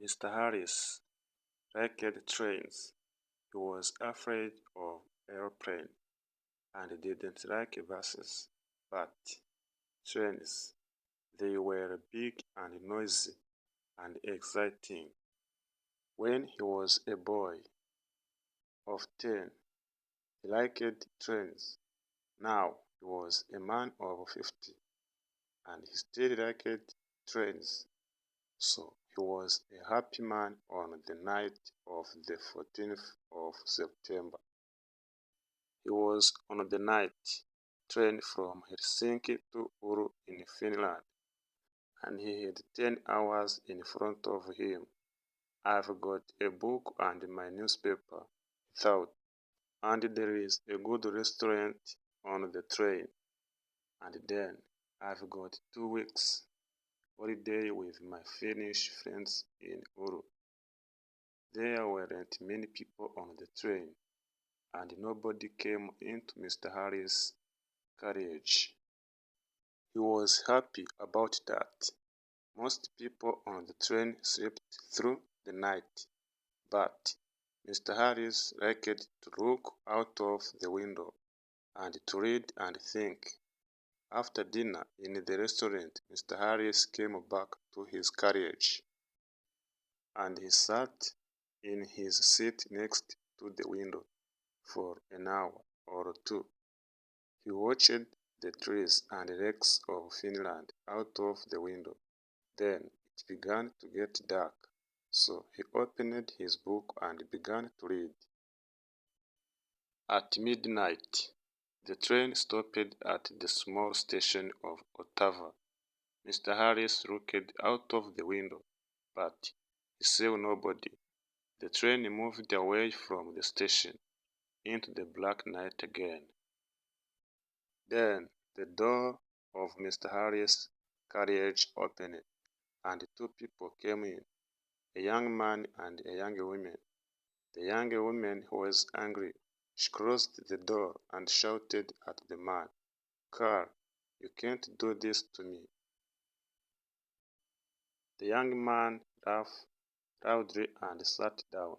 Mr. Harris liked trains. He was afraid of airplanes and didn't like buses. But trains, they were big and noisy and exciting. When he was a boy of 10, he liked trains. Now he was a man of 50 and he still liked trains. So he was a happy man on the night of the 14th of September. He was on the night train from Helsinki to Oulu in Finland, and he had 10 hours in front of him. I've got a book and my newspaper, he thought, and there is a good restaurant on the train. And then I've got 2 weeks holiday with my Finnish friends in Oulu. There weren't many people on the train, and nobody came into Mr. Harris' carriage. He was happy about that. Most people on the train slept through the night, but Mr. Harris liked to look out of the window and to read and think. After dinner in the restaurant, Mr. Harris came back to his carriage, and he sat in his seat next to the window for an hour or two. He watched the trees and lakes of Finland out of the window. Then it began to get dark, so he opened his book and began to read. At midnight, the train stopped at the small station of Ottawa. Mr. Harris looked out of the window, but he saw nobody. The train moved away from the station into the black night again. Then the door of Mr. Harris' carriage opened, and two people came in, a young man and a young woman. The young woman was angry. She closed the door and shouted at the man, "Carl, you can't do this to me." The young man laughed loudly and sat down.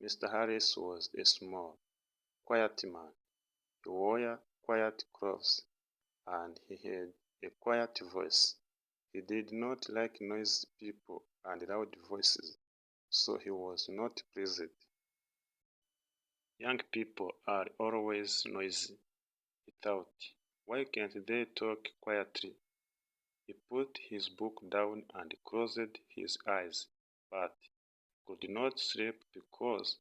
Mr. Harris was a small, quiet man. He wore quiet clothes, and he had a quiet voice. He did not like noisy people and loud voices, so he was not pleased. Young people are always noisy, he thought. Why can't they talk quietly? He put his book down and closed his eyes, but could not sleep because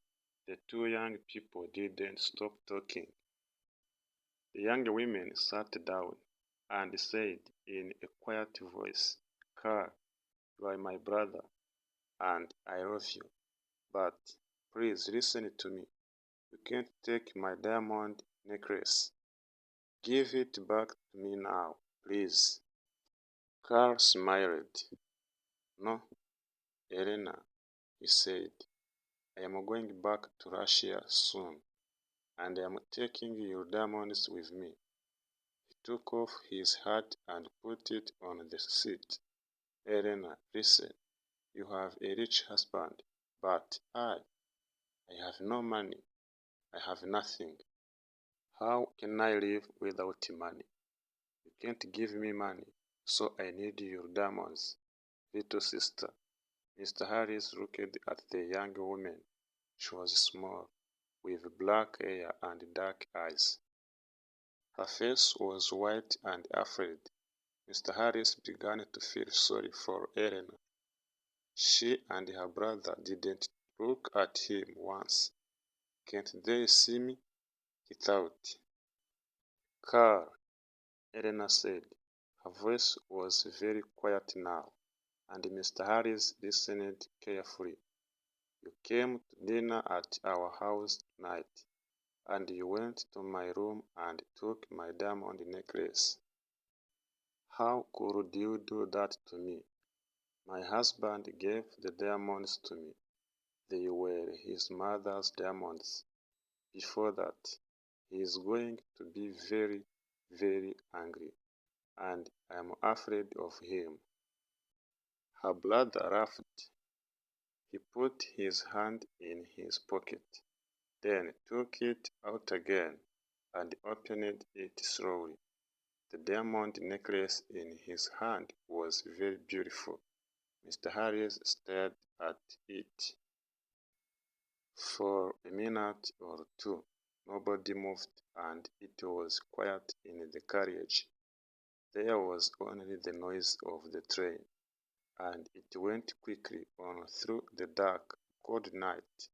the two young people didn't stop talking. The young woman sat down and said in a quiet voice, "Carl, you are my brother, and I love you. But please listen to me. You can't take my diamond necklace. Give it back to me now, please." Carl smiled. "No, Elena," he said. "I am going back to Russia soon, and I am taking your diamonds with me." He took off his hat and put it on the seat. "Elena, listen. You have a rich husband, but I have no money. I have nothing. How can I live without money? You can't give me money, so I need your diamonds, little sister." Mr. Harris looked at the young woman. She was small, with black hair and dark eyes. Her face was white and afraid. Mr. Harris began to feel sorry for Elena. She and her brother didn't look at him once. "Can't they see me?" he thought. "Carl," Elena said. Her voice was very quiet now, and Mr. Harris listened carefully. "You came to dinner at our house tonight, and you went to my room and took my diamond necklace. How could you do that to me? My husband gave the diamonds to me. They were his mother's diamonds. Before that, he is going to be very, very angry, and I am afraid of him." Her brother laughed. He put his hand in his pocket, then took it out again and opened it slowly. The diamond necklace in his hand was very beautiful. Mr. Harris stared at it for a minute or two. Nobody moved, and it was quiet in the carriage. There was only the noise of the train, and it went quickly on through the dark, cold night.